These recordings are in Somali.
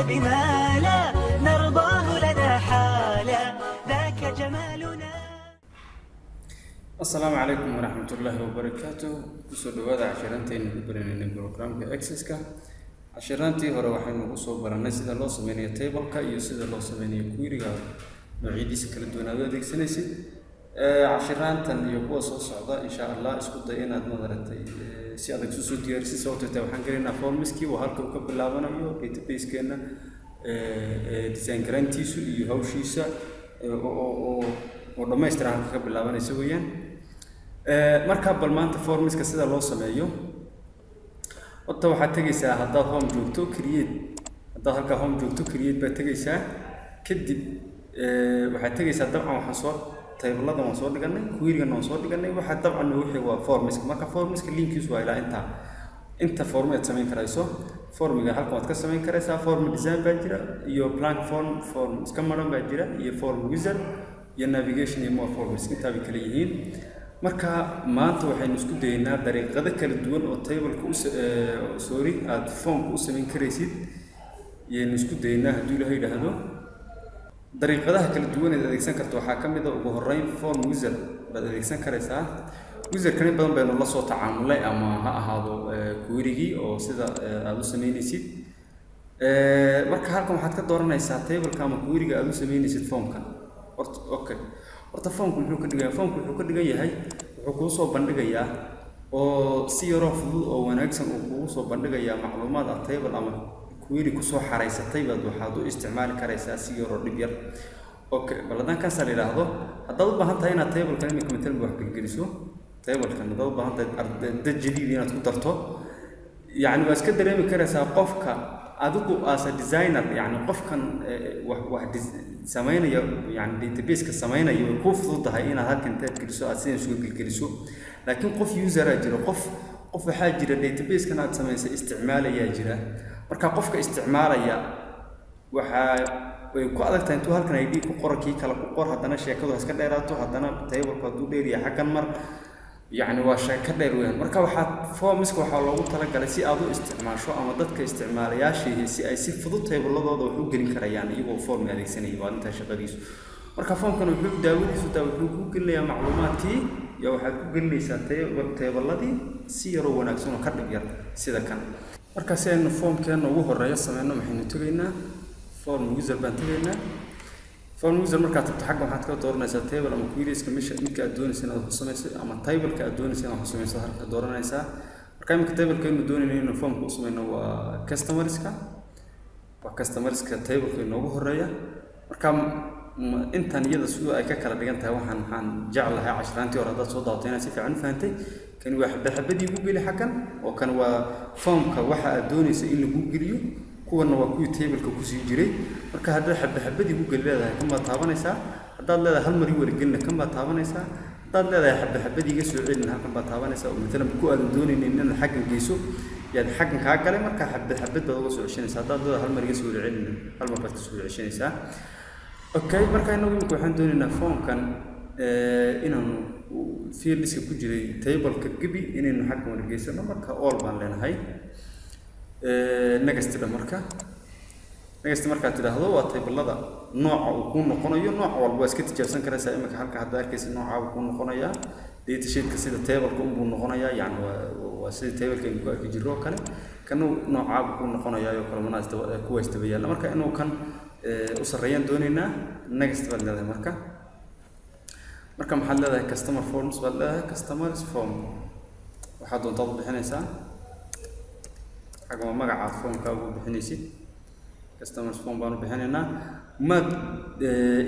بما لا نرضاه لنا حالا ذاك جمالنا. السلام عليكم ورحمة الله وبركاته. kusoo dhawaada casharantaynu ku baranayna programka Access-ka. casharantii hore waxaynu u soo baranay sida loo sameeyo table-ka iyo sida loo sameeyo query-ga noocyadiisa kala duwan aad adeegsanaysid. casharantan iyo kuwa soo socda insha Allah isku day inaad madartay si adag soo diyaarsiso sababtoo waxaan galeynaa form-iskii oo halka uu ka bilaabanayo database-keena design garantiisu iyo hawshiisa oo dhammaystiran halka ka bilaabanayso weeyaan. marka bal maanta form-iska sida loo sameeyo horta waxaad tagaysaa haddaad home joogto create haddaad halka home joogto create baad tagaysaa kadib waxaad tagaysaa dabcan waxaan soo table-ladan waan soo dhiganay query-gan waan soo dhiganay waxa dabcan wixii waa form-iska marka form-iska linkiisu waa ilaa inta form aad samayn karayso formiga halka waad ka samayn karaysaa form design baa jira iyo blank form iska maran baa jira iyo form wizard iyo navigation iyo more forms inta ay kala yihiin. marka maanta waxaynu isku dayaynaa dariiqado kala duwan oo table-ka aad form-ka u samayn karaysid iyo isku dayaynaa haddii Ilaahay yiraahdo. dariiqadaha kala duwan ee adeegsan karto waxaa ka mid ah ugu horreyn form wizard baad adeegsan karaysaa. wizard-kan badan baynu la soo tacaamulay ama ha ahaado query-gii oo sida aad u samaynaysid. marka halkan waxaad ka dooranaysaa table-ka ama query-ga aad u samaynaysid form-kan. horta form-ku wuxuu ka dhigan yahay wuxuu kuu soo bandhigayaa oo si yar oo fudud oo wanaagsan uu kugu soo bandhigayaa macluumaad ah table ama query ku soo xareysatay waxaad u isticmaali karaysaa si yar oo dhib yar. bal haddaan kaas la yiraahdo haddaad u baahan tahay inaad table-kan imika matalba wax geliso table-kan haddaad u baahan tahay arday jadiid inaad ku darto yani waa iska dareemi karaysaa qofka adigu as a designer yani qofkan wax sameynaya yani database-ka sameynaya way ku fududahay inaad halkan intaad geliso aad sidaan soo geliso. laakiin qof user jira qof waxaa jira database-kan aad samaysay isticmaalaya jira. marka qofka isticmaalaya way ku adagtahay intuu halkan ID ku qoro kii kala ku qor haddana sheekadu iska dheeraato haddana table-ka hadduu dheer yahay xaggan mar يعني وشيء كده وين مركب واحد فورمسك وحاول لو طلع على سي أضو استعمال شو أما ضد كاستعمال ياشي سي أي سي فضوته بالله ضد وحوق جرين كريان يبغى فورم هذه السنة يبغى أنت شغاليس مركب فورم كانوا يحب داودي وحوق كل يا معلومات كي يا واحد كل لي سنتي بالله دي سيرو ونكسون وكرد بيار سيدا كان مركب سي إنه فورم كان وهو الرئيس سمعنا محين تجينا فورم يوزر بنتجينا form user marka aad taxaqo waxaad ka dooranaysaa table ama queries-ka midka aad doonaysid inaad ku samayso ama table-ka aad doonaysid inaad ku samayso halka dooranaysaa. marka imika table-ka inuu doonayno inuu form-ka u sameeyno waa customerska table-ka inoogu horeeya. marka intan iyada sidoo ay ka kala dhigan tahay waxaan jeclahay casharantii hore haddaad soo daawato inaad si fiican u fahantay. kan waa xabadii ugu geli xaggan oo kan waa form-ka waxa aad doonayso in lagu geliyo kuwana waa kuwii table-ka ku sii jiray. marka hadda xabadii ugu gali leedahay kan baad taabanaysaa haddaad leedahay hal mar wada gelina kan baad taabanaysaa haddaad leedahay xabadii iga soo celina halkan baad taabanaysaa oo midna ku aadan doonaynin inaad xaggan geyso yaad xaggan ka galay marka xabad baad uga soo ceshanaysaa haddaad leedahay hal mar iga soo celina hal mar baad ka soo ceshanaysaa. marka inagu waxaan doonaynaa form-kan inaanu field-iska ku jiray table-ka gabi inaynu xaggan wada geysano marka all baan leenahay. next markaad tidhaahdo waa table-lada nooca uu ku noqonayo nooc walba iska tijaabsan karaysaa. imika halka hadda arkaysa nooca uu ku noqonayaa data sheet-ka sida table-ka uu noqonayaa yani waa sida table-ka uu ku arki jiro kale kan nooca uu ku noqonayaa iyo kala manaasta kuwa istabayaan. marka inuu kan u sareeyaan doonaynaa next baad leedahay. marka maxaad leedahay customer forms baad leedahay customers form waxaad doontaa bixinaysaa حاجة ما قاعد فهم كابو بحنيسي customers form بانو بحنينا ما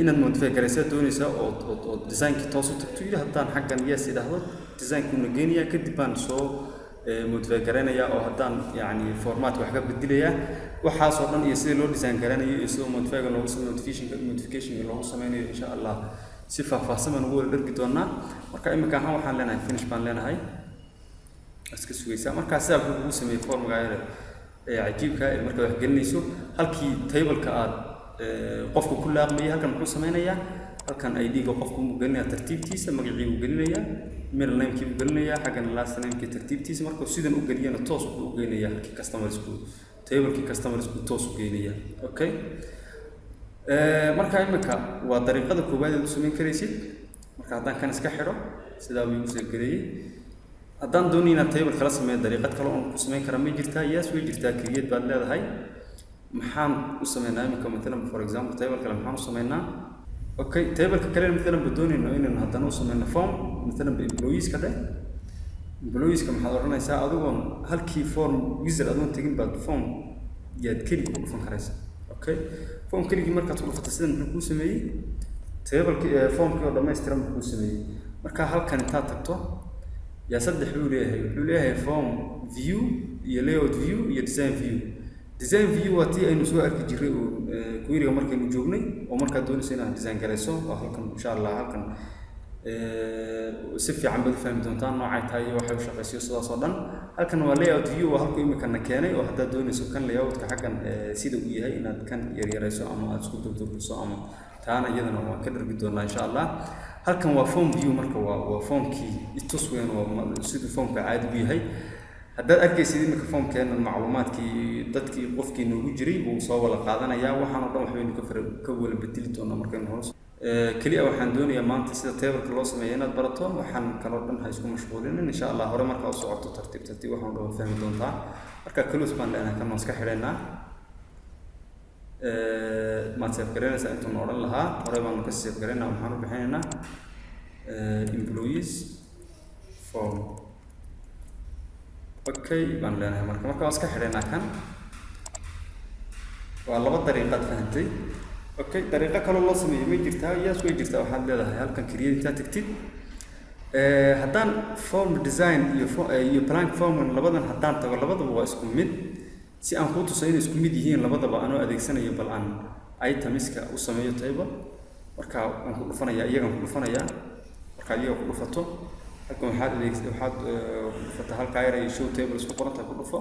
إن المودفع كريسة دونيسا أو design كتوصل تكتير هتان حاجة نياسي ده هذا design كنا جينيا كدبان سو مودفع كرينا يا أو هتان يعني فورمات وحاجة بديلية وحاصلنا يصير له design كرينا يصير مودفع لو وصل notification لو وصل مني إن شاء الله صفة فاصلة نقول درجتنا مركا إما كان هم حال لنا finish بان لنا هاي iska sugaysaa marka saab uu sameeyay form gaar cajiibka marka wax gelinayso halkii table-ka aad qofku ku laaqmay halkan wuxuu sameeynaya halkan ID-ga qofku uu gelinaya tartiibtiisa magaciisa uu gelinaya middle name-kii uu gelinaya xagan last name-kii tartiibtiisa marka sidan uu geliyana toos uu gelinaya halkii customer-isku tablekii customers ku toos u geynaya. Okay, marka imika waa dariiqada koowaad ee samayn karaysid. marka haddaan kan iska xidho sidaa uu igu soo gareeyay, haddaan doonayo inaan table kala sameeyo dariiqad kale oo ku samayn kara ma jirtaa? Yes, way jirtaa. Create baad leedahay. maxaan u sameynaa imika مثلا for example table kale maxaan u sameynaa? Okay, table kale مثلا بدونينو inaan haddana u sameyno form مثلا employees ka dheh. employees ka maxaad oranaysaa adigoon halkii form user adoon tagin baad form yaad keli ku dhufan karaysaa. Okay, form keligi markaad ku dhufato sidan muxuu ku sameeyay table formkii oo dhammaystiran muxuu ku sameeyay. marka halkan intaad tagto yaa saddex uu leeyahay. wuxuu leeyahay form view iyo layout view iyo design view. design view waa tii aynu soo arki jiray oo query-ga markaynu joognay oo markaad doonayso inaad design garayso oo halkan insha Allah halkan si fiican baad fahmi doontaan noocay tahay iyo waxa uu shaqaysiyo sidaas oo dhan. halkan waa layout view oo halku imika na keenay oo haddaad doonayso kan layout-ka xaggan sida uu yahay inaad kan yaryarayso ama aad isku durdurso ama taana iyadana waan ka dhargi doonaa insha Allah. halkan waa form view marka waa formkii itus weyn oo sida formka caadi u yahay. haddaad arkaysid imika formkeena macluumaadkii dadkii qofkii noogu jiray uu soo wada qaadanayaa. waxaan oo dhan waxbaynu ka wala bedeli doonaa markaynu hoos kaliya waxaan doonayaa maanta sida table-ka loo sameeyo inaad barato. waxaan kaloo dhan ha isku mashquulinin insha Allah. hore marka u socoto tartiib tartiib waxaan dhan fahmi doontaa. marka close baan leenahay kan iska xidhaynaa. maad save garanaysaa intuu odhan lahaa hore baan ka save garanaa. waxaan u bixinaynaa employees form. Okay, baan leenahay marka waan iska xidhaynaa kan. waa laba dariiqaad fahantay. Okay, dariiqo kale loo sameeyo ma jirtaa? Yes, way jirtaa. waxaad leedahay halkan create intaad tagtid. haddaan form design iyo blank form labadan haddaan tago labadaba waa isku mid. si aan ku tuso inay isku mid yihiin labadaba anoo adeegsanayo bal aan itemiska u sameeyo table. marka waan ku dhufanayaa iyagan ku dhufanayaa. marka iyaga ku dhufato halkan waxaad dhufata halka ay show table isku qoranta ku dhufo.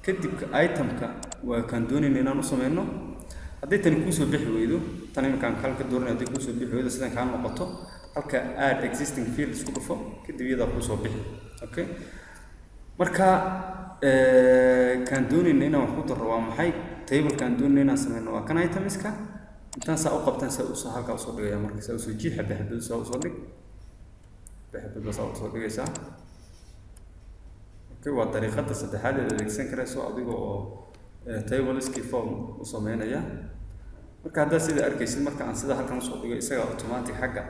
kadib itemka waa kan doonayna inaan u sameyno. haddii tani ku soo bixi weydo tan imkaan halka dooranay haddii ku soo bixi weydo sidan kaan noqoto halka add existing field isku dhufo kadib iyada ku soo bixi. Okay, marka kan doonayna inaan wax ku daro waa maxay? table kan doonayna inaan sameyno waa kan itemiska. intaan saa u qabtaan saa u soo halka u soo dhigaya. marka saa u soo jiix xabad saa u soo dhig xabad saa u soo dhigaysaa. Okay, waa dariiqada saddexaad ee adeegsan karayso adiga oo table-iski form u sameynaya. marka hadda sida arkaysid marka aan sida halkan soo dhigo isaga automatic xagga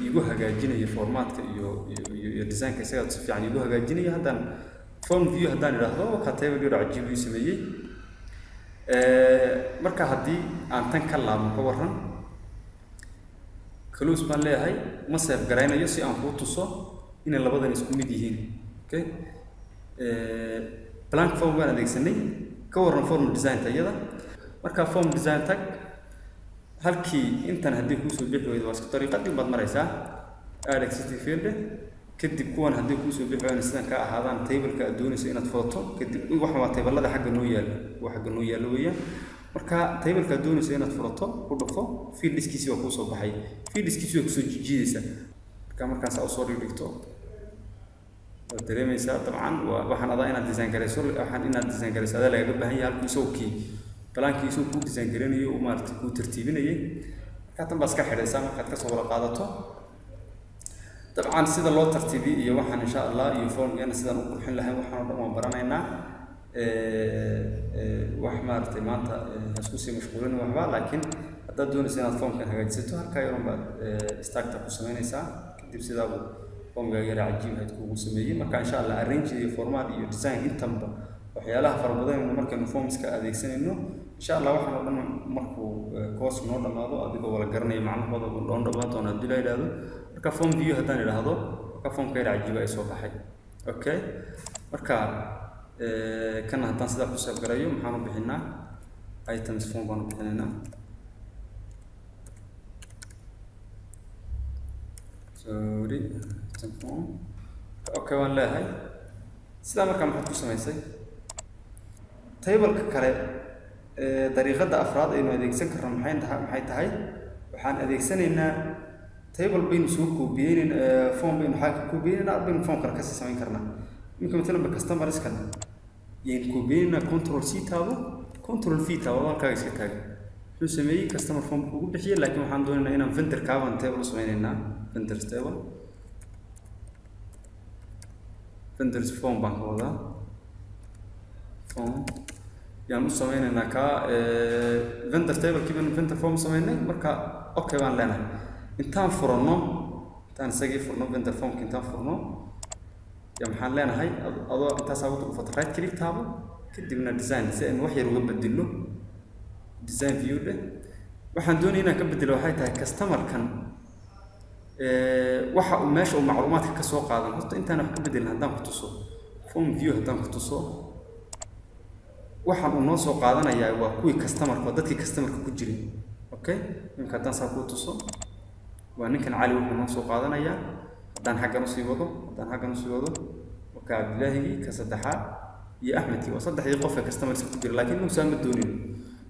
igu hagaajinaya formatka iyo design-ka isaga si fiican igu hagaajinaya. haddaan form view haddaan idhaahdo ka table yar cajiib uu sameeyay. marka haddii aan tan ka laabmo ka waran close baan leeyahay. ma save garaynayo si aan ku tuso inay labadan isku mid yihiin. Okay, blank form waan adeegsanay. ka waran form design tayada. marka form design tag halkii intan haddii ku soo bixi weydo waa isku dariiqadii baad maraysaa. add existing field. kadib kuwan haddii ku soo bixi weydo sidan ka ahaadaan table-ka aad doonayso inaad foto. kadib waxa waa table-lada xagga noo yaalo weeyaan. marka table-ka aad doonayso inaad foto ku dhufo field-iskiisii waa ku soo baxay. field-iskiisii waa ku soo jiidaysaa. markaas aad soo dhigto waad dareemaysaa dabcan waxaan adaa inaad design garayso. waxaan inaad design garayso adaa lagaga baahan yahay halkii isagoo balankii isagoo ku design garanayo oo maaragtay ku tartiibinayay. marka tan baa iska xidhaysaa markaad ka soo wada qaadato. dabcan sida loo tartiibiyo iyo waxaan insha Allah iyo formkeena sidaan u qurxin lahayn waxaan oo dhan waan baranaynaa. wax maaragtay maanta isku sii mashquulin waxba. laakiin haddaad doonayso inaad formkan hagaajisato halkaa yaron baad starter ku sameynaysaa. kadib sidaa uu formka yar cajiib aad kugu sameeyay. marka insha Allah arrange iyo format iyo design intanba waxyaalaha fara badan markaynu formska adeegsanayno insha Allah waxaan oo dhan markuu course noo dhamaado adigoo wala garanaya macnahooda oo dhan dhamaan doona hadii la yiraahdo. marka form view haddaan idhaahdo ka formka yar cajiib ay soo baxay. Okay, marka kan haddaan sidaa ku save garayo maxaan u bixinaa items form baan u bixinaynaa. sorry item form. Okay, waan leeyahay. sidaa markaa maxaad ku samaysay? table-ka kale dariiqada afraad aynu adeegsan karno maxay tahay? waxaan adeegsanaynaa table baynu soo koobiyeynaynaa form baynu xagga koobiyeynaynaa baynu form kale ka sii samayn karnaa. iminka مثلا customer-iskan كوبينا كنترول سي تابو كنترول في تابو halka iska taag wuxuu sameeyay customer form ugu bixiyay laakiin waxaan doonaynaa inaan vendor kaaban table sameeynaa vendor table vendors form baan wada form yaan u sameynaynaa ka vendor table kiban vendor form sameynay marka okay baan leenahay intaan furno intaan isagii furno vendor form intaan furno yaa maxaan leenahay adoo intaas aad u fadhi right click taabo kadibna design si aan wax yar uga bedelo design view de waxaan doonayaa inaan ka bedelo waxay tahay customer kan waxa uu meesha uu macluumaadka ka soo qaadan horta intaan wax ka bedelin haddaan ku tuso form view haddaan ku tuso waxaan uu noo soo qaadanayaa waa kuwii customer-ka dadkii customer-ka ku jiray okay ninka haddaan saa ku tuso waa ninkan cali wuxuu noo soo qaadanayaa haddaan xaggan u sii wado waka Abdullaahi ka saddexaad iyo Axmedkii waa saddexdii qof ee customer-ka ku jiray laakiin uu saama doonin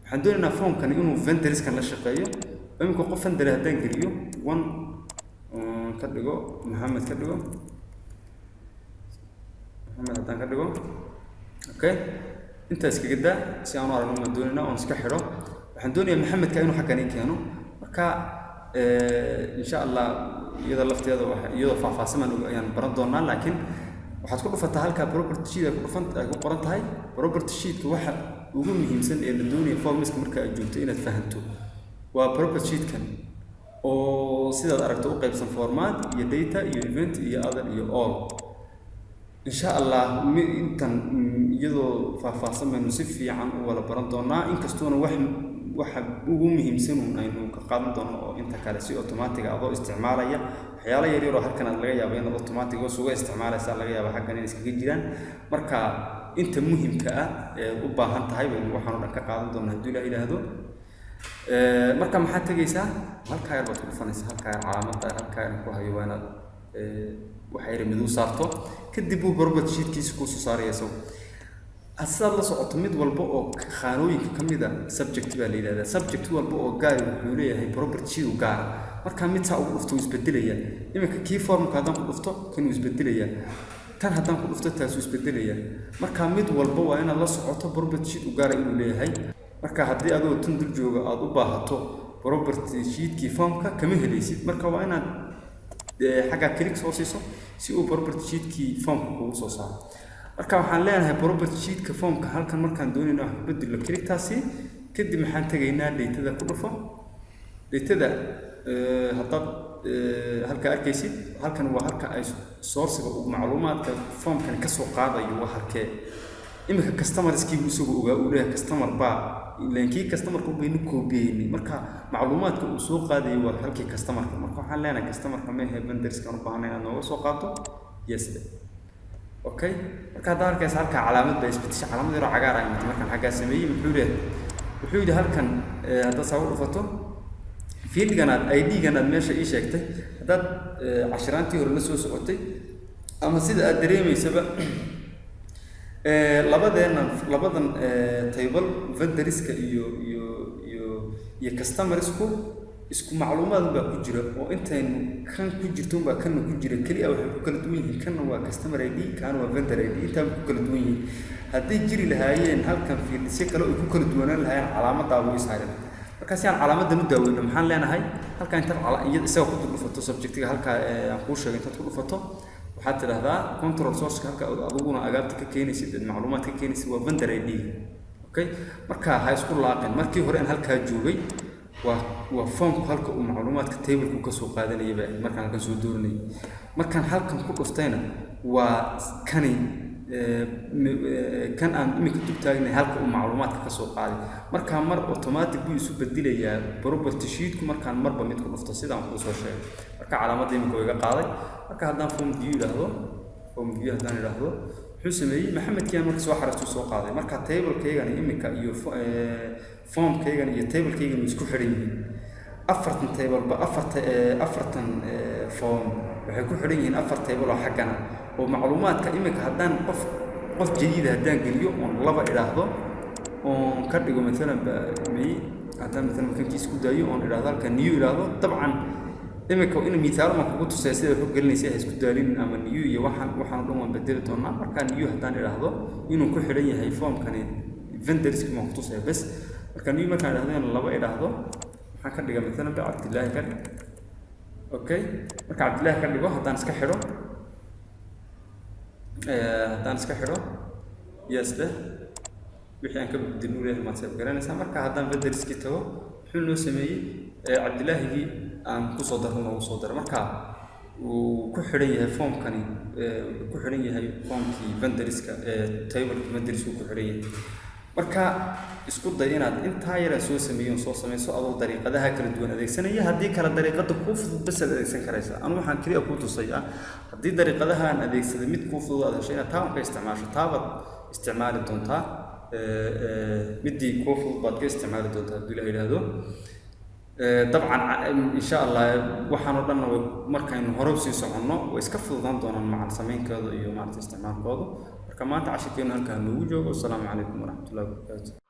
waxaan doonaynaa form-kan inuu vendors-kan la shaqeeyo imika qof vendor haddaan geliyo one ka dhigo Maxamed ka dhigo Maxamed haddaan ka dhigo okay inta iska gada si aan u aragno ma doonayna oo iska xiro waxaan doonayaa Maxamedka inuu xaggan ii keeno marka insha Allah iyada lafteeda waxa iyada faahfaahsan ayaan baran doonaa laakiin waxaad ku dhufataa halka property sheet ku dhufanta ay ku qoran tahay property sheet waxa ugu muhiimsan ee la doonayo formiska marka ay joogto inaad fahanto waa property sheet kan oo sidaad aragto u qaybsan format iyo data iyo event iyo other iyo all insha Allah intan iyadoo faahfaahsan baynu si fiican u wada baran doonaa inkastoo waxa ugu muhiimsan aynu ka qaadan doono oo inta kale si automatic ah oo isticmaalaya waxyaalo yar yar oo halkan laga yaabo in automatic oo suuqa isticmaalaysa laga yaabo xaggan inay iskaga jiraan marka inta muhiimka ah ee u baahan tahay baynu waxaan oo dhan ka qaadan doonaa haddii la yiraahdo marka maxaa tagaysaa halka yar baad ku dhufanaysaa halka yar calaamadda halka yar ku hayo waana waxa yar mid u saarto kadib uu property sheet-kiisa ku soo saarayso asal la socoto mid walba oo khaanooyinka kamid ah subject baa la yiraahdaa subject walba oo gaar wuxuu leeyahay property sheet u gaar marka mid saa ugu dhufto isbedelaya iminka key form-ka haddaan ku dhufto kan uu isbedelaya tan haddaan ku dhufto taas uu isbedelaya marka mid walba waa inaad la socoto property sheet u gaar inuu leeyahay marka haddii adoo tan dul jooga aad u baahato property sheet-kii form-ka kama helaysid marka waa inaad xagga click soo siiso si uu property sheet-kii form-ka kugu soo saaro marka waxaan leenahay property sheet-ka form-ka halkan markaan doonayno wax bedelo click-taasi kadib maxaan tagaynaa data-da ku dhufo data-da haddaad halka arkaysid halkan waa halka ay source-ga macluumaadka form-kan ka soo qaadayo waa halkee imika customer-skii isagu ogaa uu leeyahay customer baa laakiin customer-ku baynu koobiyeen marka macluumaadka uu soo qaadayo waa halkii customer-ka marka waxaan leenahay customer-ka ma yahay vendors-kan u baahan inaad nooga soo qaato yes okay marka hadda halkaas halka calaamad bay isbedeshay calaamad yar oo cagaar ah markaan xagga sameeyay wuxuu yidhi halkan hadda soo dhufato fiildigan ID-gan aad meesha ii sheegtay haddaad cashiraantii hore la soo socotay ama sida aad dareemaysaba labadan table vendorska iyo customersku isku macluumaad baa ku jira oo intaynu kan ku jirto baa kan ku jira kaliya waxa ku kala duwan yihiin kan waa customer ID kan waa vendor ID inta ku kala duwan yihiin haddii jiri lahaayeen halkan fiildisyo kale oo ku kala duwanaan lahaayeen calaamadda ugu isaaran marka si aan calaamadda u daaweyno maxaan leenahay halkan inta iyada isaga ku dhufato subject-ga halka aan ku sheegay inta ku dhufato waxaad tidhaahdaa control source halka aduguna agaabta ka keenaysid macluumaad ka keenaysid waa vendor ID okay marka ha isku laaqeen markii hore aan halka joogay waa form halka uu macluumaadka table-ku ka soo qaadanayay markaan halkan soo dooranay markaan halkan ku dhuftayna waa kan aan imika dib taagnay halka uu macluumaadka ka soo qaaday marka mar automatic buu isu bedelayaa property sheet-ku markaan marba mid ku dhufto sidaan ku soo sheegay marka calaamadda imika way iga qaaday marka haddaan form view haddaan idhaahdo wuxuu sameeyey Maxamedkii marka soo xarasto soo qaaday marka table-kaygan imika iyo form-kaygan iyo table-kaygan isku xiran yihiin afartan table ba afartan form waxay ku xiran yihiin afar table oo xaggana oo macluumaadka imika haddaan qof jadiid haddaan geliyo oo laba idhaahdo oo ka dhigo مثلا haddaan مثلا kan kiis ku daayo oo idhaahdo halka new idhaahdo dabcan imika in miisaal ma kugu tusay sida wax u gelinaysa isku daalin ama new iyo waxaan dhan bedeli doonaa marka new hadaan iraahdo inuu ku xiran yahay formkani vendorski ma ku tusay bas marka new markaan iraahdo in laba iraahdo waxaan ka dhigaa midna Cabdillaahi ka dhig okay marka Cabdillaahi ka dhigo hadaan iska xiro yes wixii aan ka beddelno leeyahay ma soo garanaysa marka hadaan vendorski tago wuxuu noo sameeyay Cabdillaahi aan ku soo daro marka uu ku xiran yahay formkani ku xiran yahay formkii vendorska table vendorska ku xiran yahay marka isku day inaad inta yar soo sameeyso adoo dariiqadaha kala duwan adeegsanaya hadii kala dariiqada ku fudud bas adeegsan karaysa anu waxaan kaliya ku tusaya hadii dariiqadaha aan adeegsado mid ku fudud aad heshay taa ka isticmaasho taabad isticmaali doontaa midii ku fudud baad ka isticmaali doontaa hadii la yiraahdo طبعا ان شاء الله waxaan dhan markaan horub sii socono way iska fududaan doonaan macna sameeynkooda iyo maarta isticmaalkooda marka maanta cashirkeena halkaan ugu joogo assalamu alaykum wa rahmatullahi wa barakatuh